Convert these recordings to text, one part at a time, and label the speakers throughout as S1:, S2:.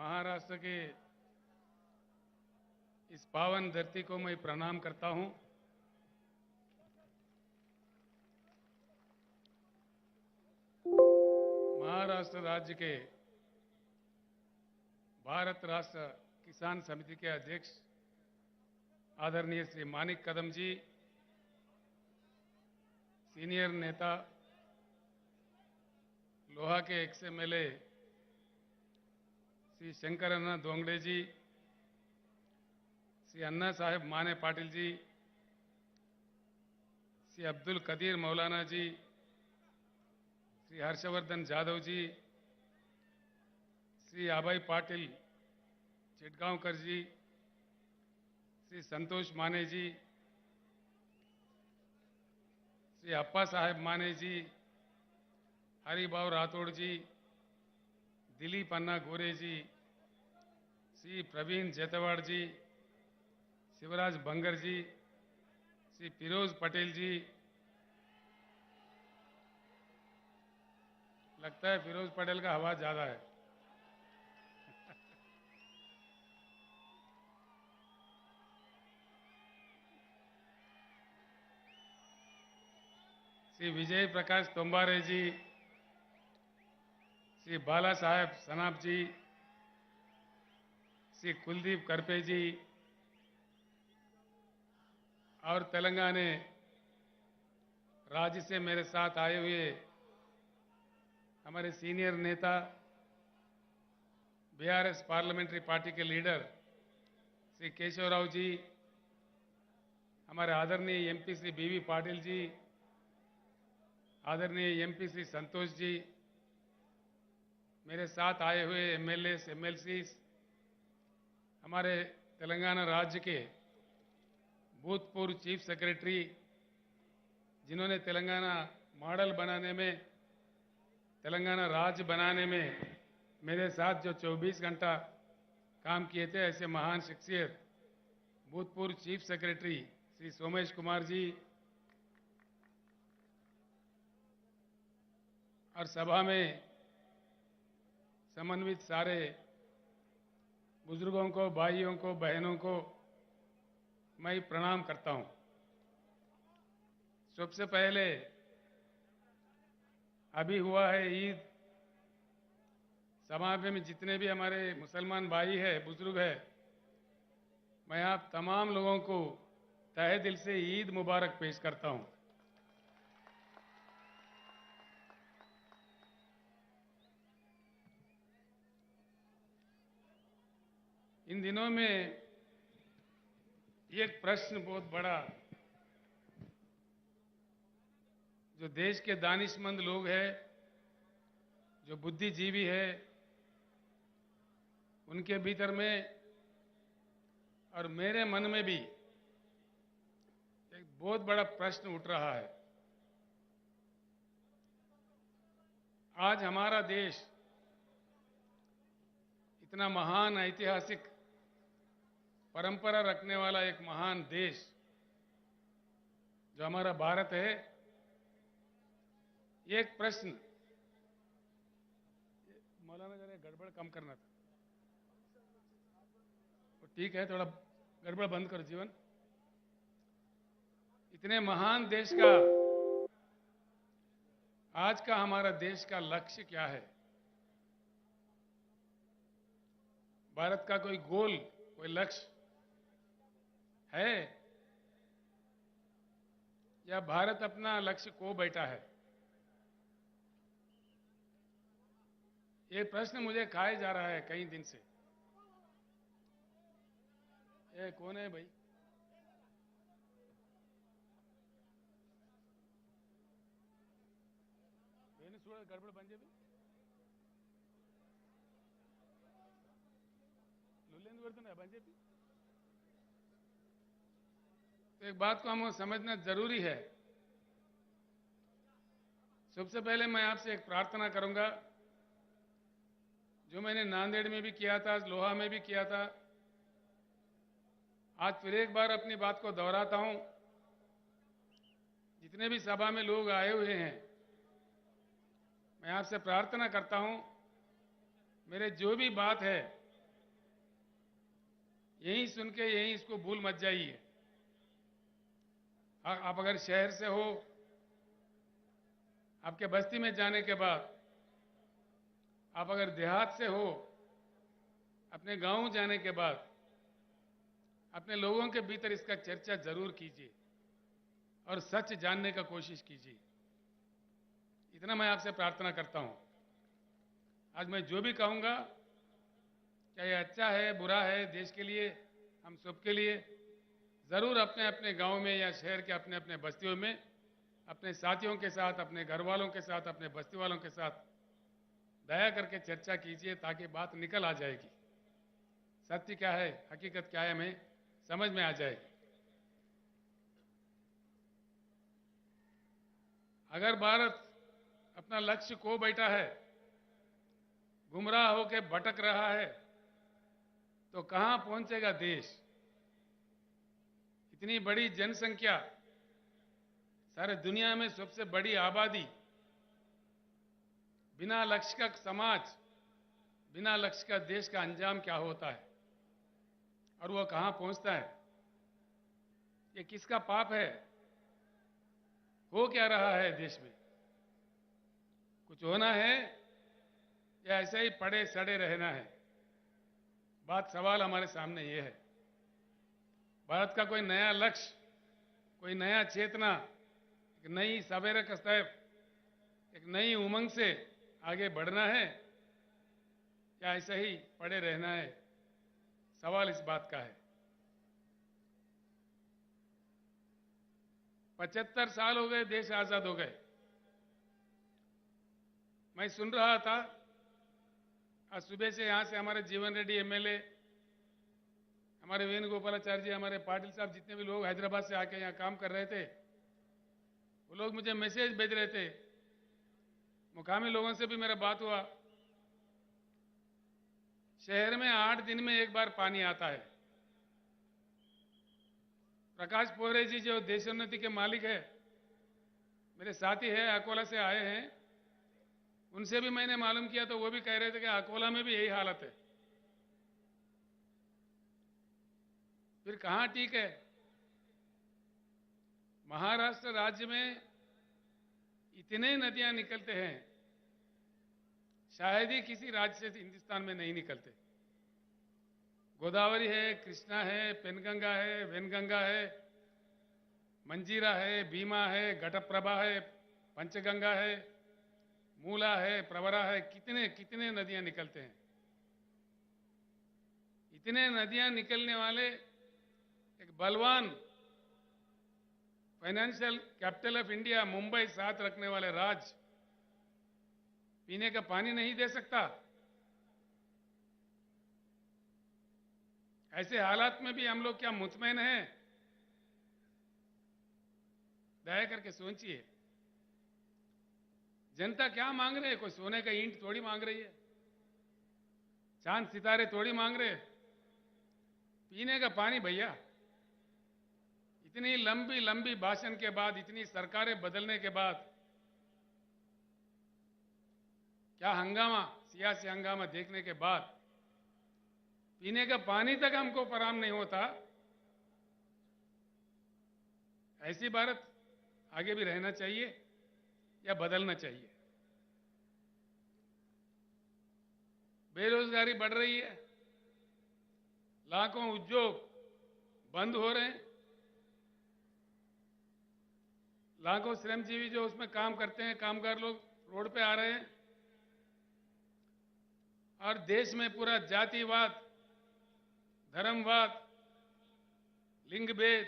S1: महाराष्ट्र के इस पावन धरती को मैं प्रणाम करता हूं। महाराष्ट्र राज्य के भारत राष्ट्र किसान समिति के अध्यक्ष आदरणीय श्री मानिक कदम जी, सीनियर नेता लोहा के एक्स-एमएलए श्री शंकर अन्ना दोंगड़े जी, श्री अन्ना साहेब माने पाटिल जी, श्री अब्दुल कदीर मौलाना जी, श्री हर्षवर्धन जाधव जी, श्री अभय पाटिल चिटगांवकर जी, श्री संतोष माने जी, श्री अप्पा साहेब माने जी, हरिभाव राठौड़ जी, दिलीप अन्ना गोरे जी, श्री प्रवीण जेतवाड़ जी, शिवराज बंगर जी, श्री फिरोज पटेल जी, लगता है फिरोज पटेल का हवा ज्यादा है। श्री विजय प्रकाश तोम्बारे जी, श्री बाला साहेब सनाप जी, श्री कुलदीप करपे जी और तेलंगाना राज्य से मेरे साथ आए हुए हमारे सीनियर नेता बीआरएस पार्लियामेंट्री पार्टी के लीडर श्री केशवराव जी, हमारे आदरणीय एमपी श्री बीवी पाटिल जी, आदरणीय एमपी श्री संतोष जी, मेरे साथ आए हुए एमएलए एमएलसी, हमारे तेलंगाना राज्य के भूतपूर्व चीफ सेक्रेटरी जिन्होंने तेलंगाना मॉडल बनाने में, तेलंगाना राज्य बनाने में मेरे साथ जो 24 घंटा काम किए थे, ऐसे महान शख्सियत भूतपूर्व चीफ सेक्रेटरी श्री सोमेश कुमार जी और सभा में समन्वित सारे बुजुर्गों को, भाइयों को, बहनों को मैं प्रणाम करता हूं। सबसे पहले अभी हुआ है ईद, समाज में जितने भी हमारे मुसलमान भाई हैं, बुजुर्ग हैं, मैं आप तमाम लोगों को तहे दिल से ईद मुबारक पेश करता हूं। इन दिनों में एक प्रश्न बहुत बड़ा जो देश के दानिशमंद लोग हैं, जो बुद्धिजीवी है, उनके भीतर में और मेरे मन में भी एक बहुत बड़ा प्रश्न उठ रहा है। आज हमारा देश इतना महान ऐतिहासिक परंपरा रखने वाला एक महान देश जो हमारा भारत है, एक प्रश्न, मौलाना जरा गड़बड़ कम करना था, तो ठीक है, थोड़ा गड़बड़ बंद करो जीवन। इतने महान देश का आज का हमारा देश का लक्ष्य क्या है? भारत का कोई गोल, कोई लक्ष्य है या भारत अपना लक्ष्य खो बैठा है? ये प्रश्न मुझे खाए जा रहा है कई दिन से। ये कौन है भाई? गड़बड़ बन जाए तो एक बात को हमें समझना जरूरी है। सबसे पहले मैं आपसे एक प्रार्थना करूंगा, जो मैंने नांदेड़ में भी किया था, लोहा में भी किया था, आज फिर एक बार अपनी बात को दोहराता हूं। जितने भी सभा में लोग आए हुए हैं, मैं आपसे प्रार्थना करता हूं, मेरे जो भी बात है यहीं सुन के यहीं इसको भूल मत जाइए। आप अगर शहर से हो, आपके बस्ती में जाने के बाद, आप अगर देहात से हो, अपने गांव जाने के बाद अपने लोगों के भीतर इसका चर्चा जरूर कीजिए और सच जानने का कोशिश कीजिए। इतना मैं आपसे प्रार्थना करता हूं। आज मैं जो भी कहूंगा, क्या ये अच्छा है बुरा है, देश के लिए, हम सबके लिए, जरूर अपने अपने गांव में या शहर के अपने अपने बस्तियों में अपने साथियों के साथ, अपने घर वालों के साथ, अपने बस्ती वालों के साथ दया करके चर्चा कीजिए, ताकि बात निकल आ जाएगी। सत्य क्या है, हकीकत क्या है, हमें समझ में आ जाएगी। अगर भारत अपना लक्ष्य खो बैठा है, गुमराह होकर भटक रहा है, तो कहां पहुंचेगा देश? इतनी बड़ी जनसंख्या, सारे दुनिया में सबसे बड़ी आबादी, बिना लक्ष्य का समाज, बिना लक्ष्य का देश का अंजाम क्या होता है और वो कहां पहुंचता है? ये किसका पाप है? हो क्या रहा है देश में? कुछ होना है या ऐसे ही पड़े सड़े रहना है? सवाल हमारे सामने ये है। भारत का कोई नया लक्ष्य, कोई नया चेतना, एक नई सवेरे कस्तैफ, एक नई उमंग से आगे बढ़ना है या ऐसे ही पड़े रहना है? सवाल इस बात का है। 75 साल हो गए देश आजाद हो गए। मैं सुन रहा था आज सुबह से, यहां से हमारे जीवन रेड्डी एमएलए, हमारे वेणुगोपालाचार्य जी, हमारे पाटिल साहब, जितने भी लोग हैदराबाद से आके यहां काम कर रहे थे, वो लोग मुझे मैसेज भेज रहे थे। मुकामी लोगों से भी मेरा बात हुआ। शहर में 8 दिन में एक बार पानी आता है। प्रकाश पोहरे जी जो देशोन्नति के मालिक है, मेरे साथी है, अकोला से आए हैं, उनसे भी मैंने मालूम किया तो वो भी कह रहे थे कि अकोला में भी यही हालत है। फिर कहां ठीक है? महाराष्ट्र राज्य में इतने नदियां निकलते हैं, शायद ही किसी राज्य से हिंदुस्तान में नहीं निकलते। गोदावरी है, कृष्णा है, पेनगंगा है, वेनगंगा है, मंजीरा है, भीमा है, घटप्रभा है, पंचगंगा है, मूला है, प्रवरा है, कितने कितने नदियां निकलते हैं। इतने नदियां निकलने वाले एक बलवान financial capital of India Mumbai साथ रखने वाले राज्य पीने का पानी नहीं दे सकता? ऐसे हालात में भी हम लोग क्या मुतमैन हैं? दया करके सोचिए, जनता क्या मांग रही है? कोई सोने का ईंट थोड़ी मांग रही है, चांद सितारे थोड़ी मांग रहे। पीने का पानी भैया। इतनी लंबी लंबी भाषण के बाद, इतनी सरकारें बदलने के बाद, क्या हंगामा, सियासी हंगामा देखने के बाद पीने का पानी तक हमको फराहम नहीं होता। ऐसी भारत आगे भी रहना चाहिए या बदलना चाहिए? बेरोजगारी बढ़ रही है, लाखों उद्योग बंद हो रहे हैं, लाखों श्रमजीवी जो उसमें काम करते हैं, कामगार लोग रोड पे आ रहे हैं, और देश में पूरा जातिवाद, धर्मवाद, लिंग भेद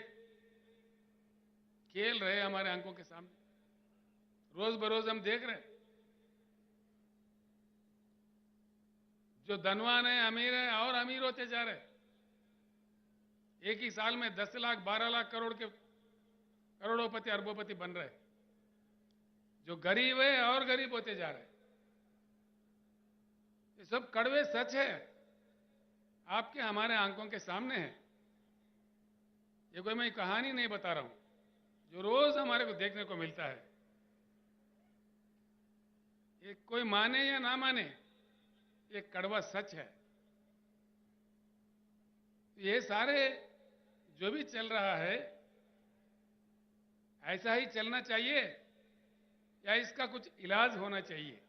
S1: खेल रहे हमारे आंखों के सामने। रोज बरोज हम देख रहे हैं। जो धनवान है, अमीर है, और अमीर होते जा रहे हैं। एक ही साल में 10 लाख 12 लाख करोड़ के करोड़ोपति अरबोपति बन रहे हैं। जो गरीब है और गरीब होते जा रहे हैं। ये सब कड़वे सच है, आपके हमारे आंखों के सामने है। ये कोई मैं कहानी नहीं बता रहा हूं, जो रोज हमारे को देखने को मिलता है। ये कोई माने या ना माने, ये कड़वा सच है। ये सारे जो भी चल रहा है ऐसा ही चलना चाहिए या इसका कुछ इलाज होना चाहिए?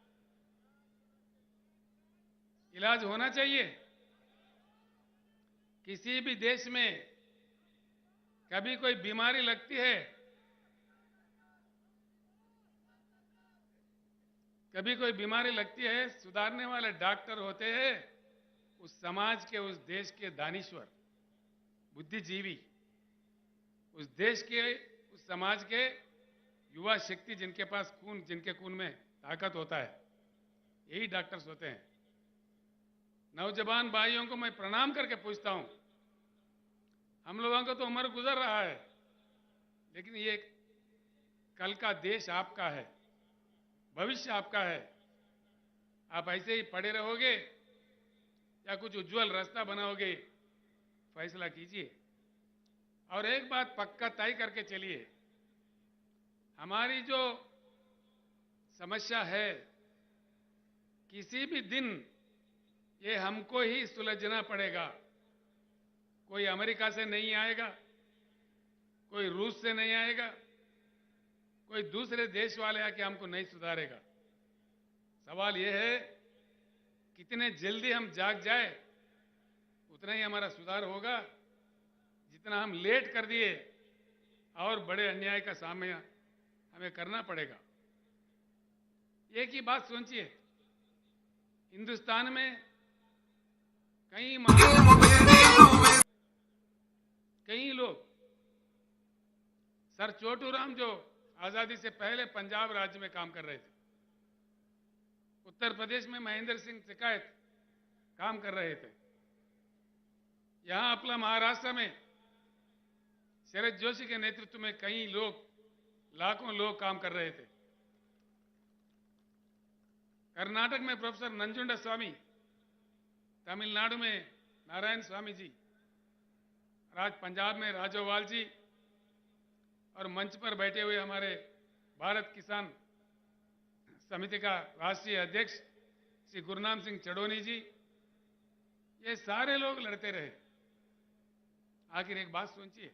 S1: इलाज होना चाहिए। किसी भी देश में कभी कोई बीमारी लगती है, कभी कोई बीमारी लगती है, सुधारने वाले डॉक्टर होते हैं उस समाज के, उस देश के दानिश्वर, बुद्धिजीवी, उस देश के, उस समाज के युवा शक्ति, जिनके खून में ताकत होता है, यही डॉक्टर्स होते हैं। नौजवान भाइयों को मैं प्रणाम करके पूछता हूं, हम लोगों को तो उम्र गुजर रहा है, लेकिन ये कल का देश आपका है, भविष्य आपका है। आप ऐसे ही पड़े रहोगे या कुछ उज्जवल रास्ता बनाओगे, फैसला कीजिए। और एक बात पक्का तय करके चलिए, हमारी जो समस्या है किसी भी दिन ये हमको ही सुलझना पड़ेगा। कोई अमेरिका से नहीं आएगा, कोई रूस से नहीं आएगा, कोई दूसरे देश वाले आके हमको नहीं सुधारेगा। सवाल यह है कितने जल्दी हम जाग जाए उतना ही हमारा सुधार होगा। जितना हम लेट कर दिए और बड़े अन्याय का सामना हमें करना पड़ेगा। एक ही बात सोचिए, हिंदुस्तान में कई लोग, सर छोटूराम जो आजादी से पहले पंजाब राज्य में काम कर रहे थे, उत्तर प्रदेश में महेंद्र सिंह टिकैत काम कर रहे थे, यहां अपना महाराष्ट्र में शरद जोशी के नेतृत्व में कई लोग, लाखों लोग काम कर रहे थे, कर्नाटक में प्रोफेसर नंजुंडा स्वामी, तमिलनाडु में नारायण स्वामी जी, आज पंजाब में राजोवाल जी, और मंच पर बैठे हुए हमारे भारत किसान समिति का राष्ट्रीय अध्यक्ष श्री गुरनाम सिंह चडोनी जी, ये सारे लोग लड़ते रहे। आखिर एक बात सोचिए,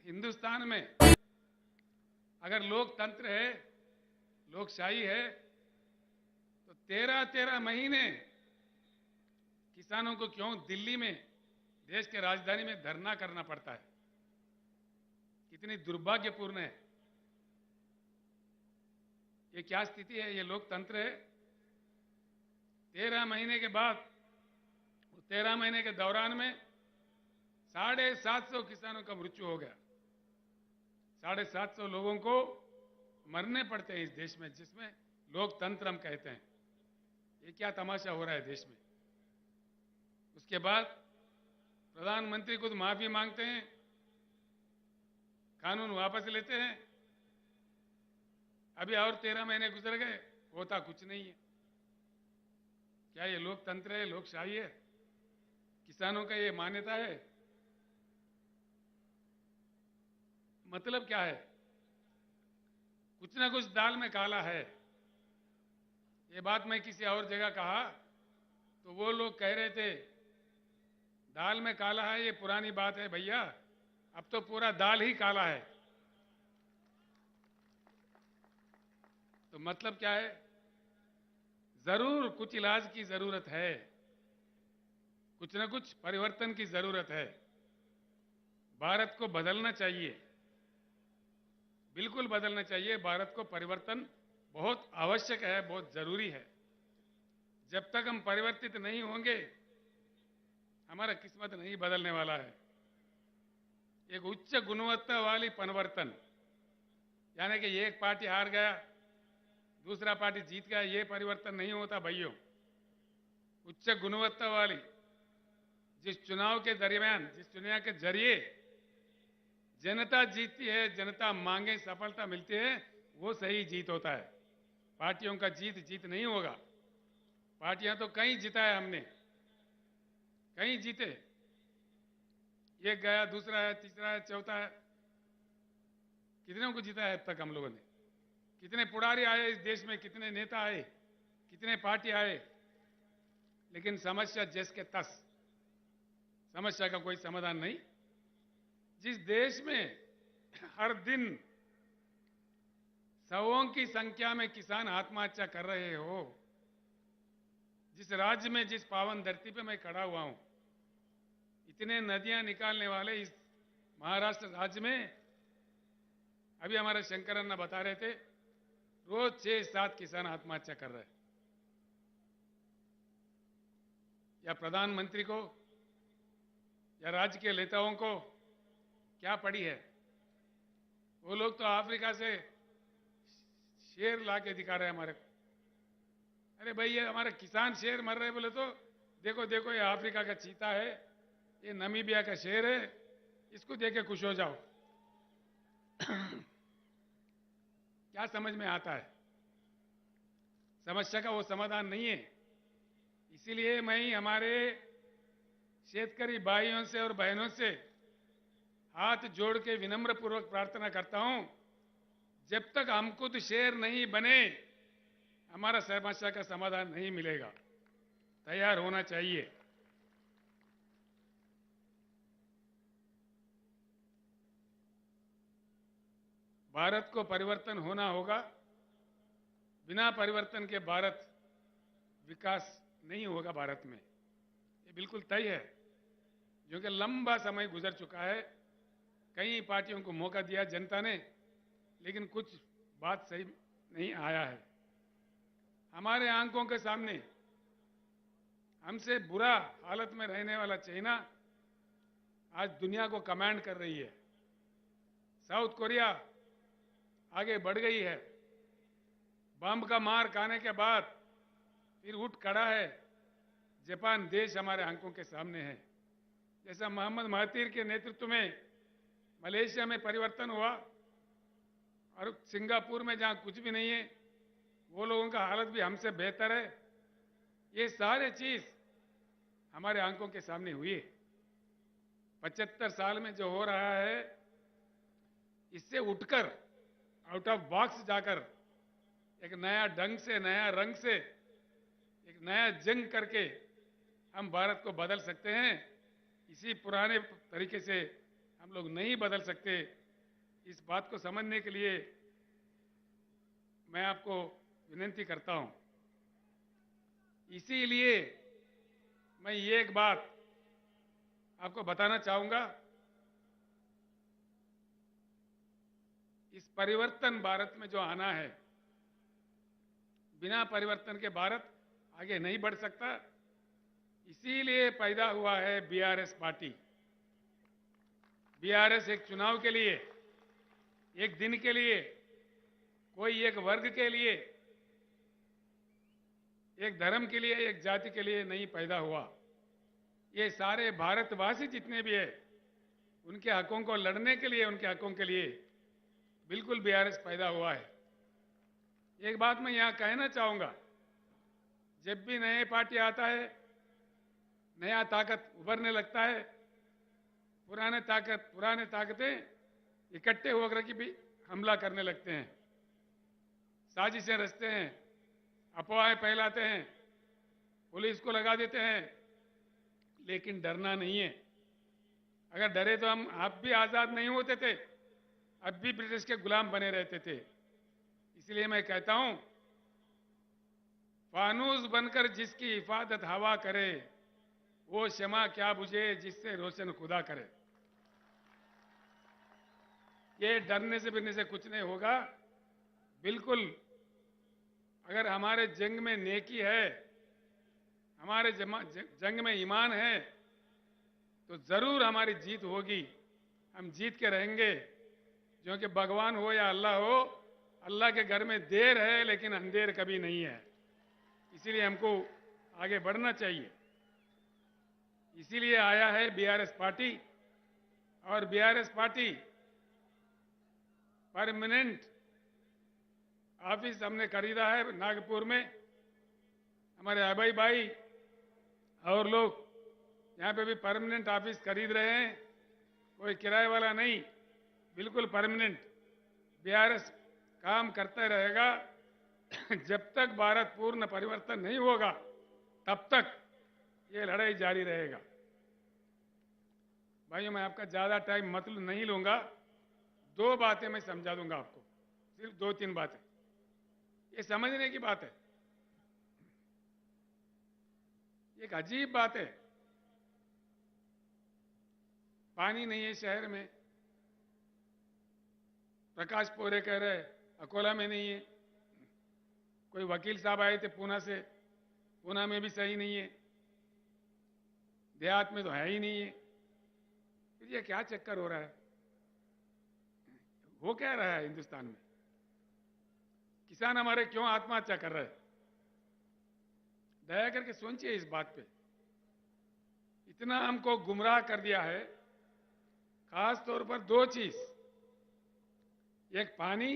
S1: हिंदुस्तान में अगर लोकतंत्र है, लोकशाही है, तो 13-13 महीने किसानों को क्यों दिल्ली में, देश के राजधानी में धरना करना पड़ता है? कितनी दुर्भाग्यपूर्ण है। ये क्या स्थिति है? ये लोकतंत्र है? 13 महीने के बाद, 13 महीने के दौरान में 750 किसानों का मृत्यु हो गया। 750 लोगों को मरने पड़ते हैं इस देश में, जिसमें लोकतंत्र हम कहते हैं। ये क्या तमाशा हो रहा है देश में? उसके बाद प्रधानमंत्री खुद माफी मांगते हैं, कानून वापस लेते हैं। अभी और 13 महीने गुजर गए, होता कुछ नहीं है। क्या ये लोकतंत्र है, लोकशाही है? किसानों का ये मान्यता है? मतलब क्या है? कुछ ना कुछ दाल में काला है। ये बात मैं किसी और जगह कहा तो वो लोग कह रहे थे दाल में काला है, ये पुरानी बात है भैया, अब तो पूरा दाल ही काला है। तो मतलब क्या है? जरूर कुछ इलाज की जरूरत है, कुछ ना कुछ परिवर्तन की जरूरत है। भारत को बदलना चाहिए, बिल्कुल बदलना चाहिए। भारत को परिवर्तन बहुत आवश्यक है, बहुत जरूरी है। जब तक हम परिवर्तित नहीं होंगे, हमारा किस्मत नहीं बदलने वाला है। एक उच्च गुणवत्ता वाली परिवर्तन, यानी कि एक पार्टी हार गया, दूसरा पार्टी जीत गया, ये परिवर्तन नहीं होता भाइयों। उच्च गुणवत्ता वाली, जिस चुनाव के दरमियान, जिस चुनाव के जरिए जनता जीतती है, जनता मांगे सफलता मिलती है, वो सही जीत होता है। पार्टियों का जीत नहीं होगा। पार्टियां तो कहीं जिता है हमने, कहीं जीते, एक गया, दूसरा है, तीसरा है, चौथा है, कितनों को जीता है अब तक हम लोगों ने? कितने पुड़ारी आए इस देश में, कितने नेता आए, कितने पार्टी आए, लेकिन समस्या जस के तस। समस्या का कोई समाधान नहीं। जिस देश में हर दिन सौों की संख्या में किसान आत्महत्या कर रहे हो, जिस राज्य में, जिस पावन धरती पे मैं खड़ा हुआ हूं, इतने नदियां निकालने वाले इस महाराष्ट्र राज्य में अभी हमारे शंकर अन्ना बता रहे थे, रोज 6-7 किसान आत्महत्या कर रहे हैं। या प्रधानमंत्री को या राज्य के नेताओं को क्या पड़ी है? वो लोग तो अफ्रीका से शेर ला के दिखा रहे हैं हमारे को। अरे भाई, ये हमारे किसान शेर मर रहे बोले तो देखो देखो, ये अफ्रीका का चीता है, ये नामीबिया का शेर है, इसको देख के खुश हो जाओ। क्या समझ में आता है? समस्या का वो समाधान नहीं है। इसीलिए मैं हमारे शेतकरी भाइयों से और बहनों से हाथ जोड़ के विनम्र पूर्वक प्रार्थना करता हूं, जब तक हम खुद शेर नहीं बने हमारा समस्या का समाधान नहीं मिलेगा। तैयार होना चाहिए। भारत को परिवर्तन होना होगा। बिना परिवर्तन के भारत विकास नहीं होगा भारत में, ये बिल्कुल तय है। क्योंकि लंबा समय गुजर चुका है, कई पार्टियों को मौका दिया जनता ने, लेकिन कुछ बात सही नहीं आया है। हमारे आंखों के सामने हमसे बुरा हालत में रहने वाला चाइना आज दुनिया को कमांड कर रही है। साउथ कोरिया आगे बढ़ गई है। बम का मार खाने के बाद फिर उठ खड़ा है। जापान देश हमारे आंखों के सामने है। जैसा मोहम्मद महातीर के नेतृत्व में मलेशिया में परिवर्तन हुआ और सिंगापुर में जहां कुछ भी नहीं है, वो लोगों का हालत भी हमसे बेहतर है। ये सारे चीज हमारे आंखों के सामने हुई है। 75 साल में जो हो रहा है, इससे उठकर आउट ऑफ बॉक्स जाकर एक नया ढंग से, नया रंग से, एक नया जंग करके हम भारत को बदल सकते हैं। इसी पुराने तरीके से हम लोग नहीं बदल सकते। इस बात को समझने के लिए मैं आपको विनती करता हूं। इसीलिए मैं ये एक बात आपको बताना चाहूंगा, इस परिवर्तन भारत में जो आना है, बिना परिवर्तन के भारत आगे नहीं बढ़ सकता। इसीलिए पैदा हुआ है बीआरएस पार्टी। बीआरएस एक चुनाव के लिए, एक दिन के लिए, कोई एक वर्ग के लिए, एक धर्म के लिए, एक जाति के लिए नहीं पैदा हुआ। ये सारे भारतवासी जितने भी है, उनके हकों को लड़ने के लिए, उनके हकों के लिए बिल्कुल बीआरएस पैदा हुआ है। एक बात मैं यहां कहना चाहूंगा, जब भी नए पार्टी आता है, नया ताकत उभरने लगता है, पुराने ताकतें इकट्ठे होकर के भी हमला करने लगते हैं, साजिशें रचते हैं, अफवाहें फैलाते हैं, पुलिस को लगा देते हैं। लेकिन डरना नहीं है। अगर डरे तो आप भी आजाद नहीं होते थे, अब भी ब्रिटिश के गुलाम बने रहते थे। इसलिए मैं कहता हूं, फानूस बनकर जिसकी हिफाजत हवा करे, वो शमा क्या बुझे जिससे रोशन खुदा करे। ये डरने से बिरने से कुछ नहीं होगा। बिल्कुल, अगर हमारे जंग में नेकी है, हमारे जंग में ईमान है, तो जरूर हमारी जीत होगी। हम जीत के रहेंगे। क्योंकि भगवान हो या अल्लाह हो, अल्लाह के घर में देर है लेकिन अंधेर कभी नहीं है। इसीलिए हमको आगे बढ़ना चाहिए। इसीलिए आया है बीआरएस पार्टी। और बीआरएस पार्टी परमानेंट ऑफिस हमने खरीदा है नागपुर में। हमारे अभय भाई और लोग यहाँ पे भी परमानेंट ऑफिस खरीद रहे हैं। कोई किराए वाला नहीं, बिल्कुल परमानेंट। बीआरएस काम करता रहेगा। जब तक भारत पूर्ण परिवर्तन नहीं होगा, तब तक ये लड़ाई जारी रहेगा। भाइयों, मैं आपका ज़्यादा टाइम मतलब नहीं लूँगा। 2 बातें मैं समझा दूंगा आपको, सिर्फ 2-3 बातें। ये समझने की बात है। एक अजीब बात है, पानी नहीं है शहर में। प्रकाश पोरे कह रहे अकोला में नहीं है। कोई वकील साहब आए थे पूना से, पूना में भी सही नहीं है, देहात में तो है ही नहीं है। फिर ये क्या चक्कर हो रहा है? हो क्या रहा है हिंदुस्तान में? किसान हमारे क्यों आत्महत्या कर रहे हैं? दया करके सोचिए इस बात पे। इतना हमको गुमराह कर दिया है, खास तौर पर 2 चीज, एक पानी